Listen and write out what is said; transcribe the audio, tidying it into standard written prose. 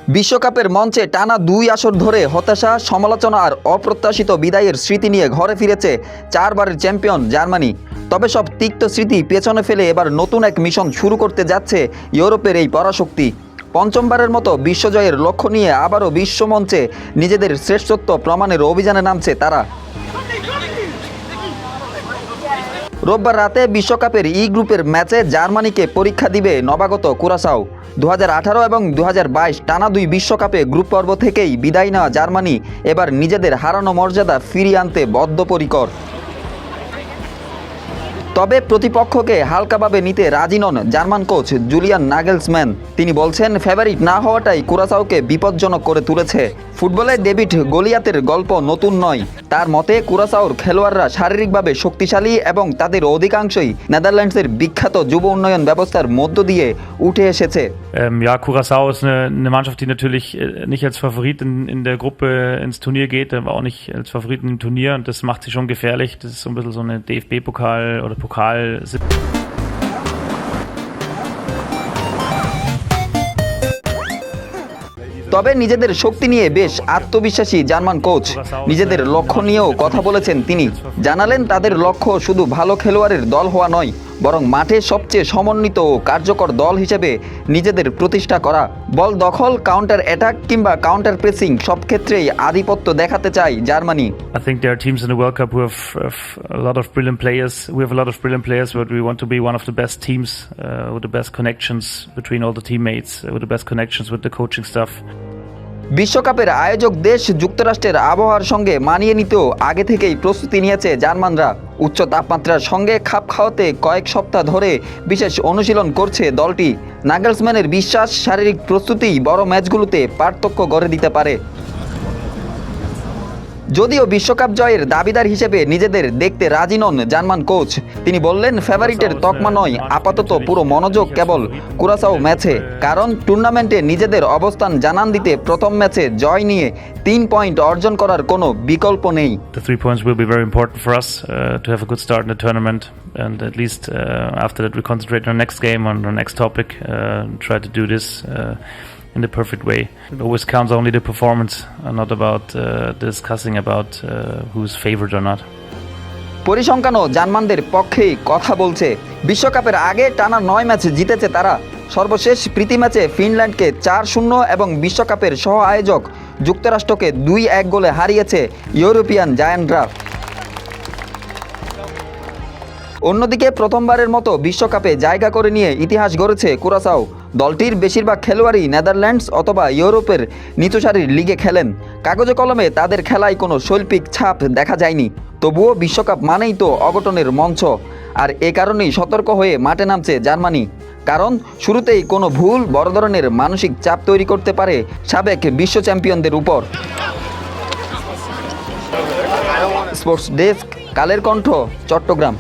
বিশ্বকাপের মঞ্চে টানা ২ আসর ধরে হতাশা, সমালোচনা আর অপ্রত্যাশিত বিদায়ের স্মৃতি নিয়ে ঘরে ফিরেছে ৪ বারের চ্যাম্পিয়ন জার্মানি। তবে সব তিক্ত স্মৃতি পেছনে ফেলে এবার নতুন এক মিশন শুরু করতে যাচ্ছে ইউরোপের এই পরাশক্তি। পঞ্চমবারের মতো বিশ্বজয়ের লক্ষ্য নিয়ে আবারও বিশ্বমঞ্চে নিজেদের শ্রেষ্ঠত্ব প্রমাণের অভিযানে নামছে তারা। রোববার রাতে বিশ্বকাপের ই গ্রুপের ম্যাচে জার্মানিকে পরীক্ষা দিবে নবাগত কুরাসাও। 2018 এবং 2022 টানা 2 বিশ্বকাপে গ্রুপ পর্ব থেকেই বিদায় নেওয়া জার্মানি এবার নিজেদের হারানো মর্যাদা ফিরিয়ে আনতে বদ্ধপরিকর। তবে প্রতিপক্ষকে হালকাভাবে নিতে রাজি নন জার্মান কোচ জুলিয়ান নাগেলসম্যান। তিনি বলছেন, ফেভারিট না হওয়াটাই কুরাসাওকে বিপজ্জনক করে তুলেছে। ফুটবলে ডেভিড গলিয়াতের গল্প নতুন নয়। তার মতে কুরাসাওর খেলোয়াড়রা শারীরিকভাবে শক্তিশালী এবং তাদের অধিকাংশই নেদারল্যান্ডসের বিখ্যাত যুব উন্নয়ন ব্যবস্থার মধ্য দিয়ে উঠে এসেছে। Ja, Curaçao ist eine Mannschaft, die natürlich nicht als Favorit in der Gruppe ins Turnier geht, aber auch nicht als Favorit im Turnier, und das macht sie schon gefährlich. Das ist so ein bisschen so eine DFB-Pokal oder Pokal. তবে নিজেদের শক্তি নিয়ে বেশ আত্মবিশ্বাসী German coach. নিজেদের লক্ষ্য নিয়েও কথা বলেছেন তিনি। জানালেন, তাদের লক্ষ্য শুধু ভালো খেলোয়াড়ের দল হওয়া নয়, বরং মাঠে সবচেয়ে সমন্বিত ও কার্যকর দল হিসেবে নিজেদের প্রতিষ্ঠা করা। বল দখল, কাউন্টার অ্যাটাক কিংবা কাউন্টার প্রেসিং সব ক্ষেত্রেই আধিপত্য দেখাতে চায় Germany. I think there are teams in the World Cup who have a lot of brilliant players. We have a lot of brilliant players, but we want to be one of the best teams with the best connections between all the teammates, with the best connections with the coaching staff. বিশ্বকাপের আয়োজক দেশ যুক্তরাষ্ট্রের আবহাওয়ার সঙ্গে মানিয়ে নিতেও আগে থেকেই প্রস্তুতি নিয়েছে জার্মানরা। উচ্চ তাপমাত্রার সঙ্গে খাপ খাওয়াতে কয়েক সপ্তাহ ধরে বিশেষ অনুশীলন করছে দলটি। নাগেলসম্যানের বিশ্বাস, শারীরিক প্রস্তুতিই বড় ম্যাচগুলোতে পার্থক্য গড়ে দিতে পারে। যদিও বিশ্বকাপ জয়ের দাবিদার হিসেবে নিজেদের দেখতে রাজি নন জার্মান কোচ। তিনি বললেন, ফেভারিটের তকমা নয়, আপাতত পুরো মনোযোগ কেবল কুরাসাও ম্যাচে। কারণ টুর্নামেন্টে নিজেদের অবস্থান জানান দিতে প্রথম ম্যাচে জয় নিয়ে 3 পয়েন্ট অর্জন করার কোনো বিকল্প নেই। The 3 points will be very important for us to have a good start in the tournament, and at least after that we concentrate on the next game, on the next topic, try to do this in the perfect way. It always counts only the performance and not about discussing about who's favored or not. পরিসংখ্যানও জার্মানদের পক্ষেই কথা বলছে। বিশ্বকাপের আগে টানা 9 match জিতেছে তারা। সর্বশেষ প্রীতি ম্যাচে ফিনল্যান্ডকে 4-0 এবং বিশ্বকাপের সহ আয়োজক যুক্তরাষ্ট্রকে 2-1 গোলে হারিয়েছে ইউরোপিয়ান জায়ান্টরা। অন্যদিকে প্রথমবারের মতো বিশ্বকাপে জায়গা করে নিয়ে ইতিহাস গড়েছে কুরাসাও। দলটির বেশিরভাগ খেলোয়াড়ই নেদারল্যান্ডস অথবা ইউরোপের নিচুসারির লিগে খেলেন। কাগজে কলমে তাদের খেলায় কোনো শৈল্পিক ছাপ দেখা যায়নি। তবুও বিশ্বকাপ মানেই তো অঘটনের মঞ্চ, আর এ কারণেই সতর্ক হয়ে মাঠে নামছে জার্মানি। কারণ শুরুতেই কোনো ভুল বড় ধরনের মানসিক চাপ তৈরি করতে পারে সাবেক বিশ্ব চ্যাম্পিয়নদের উপর। Sports desk, Kaler Kantho, Chittagong.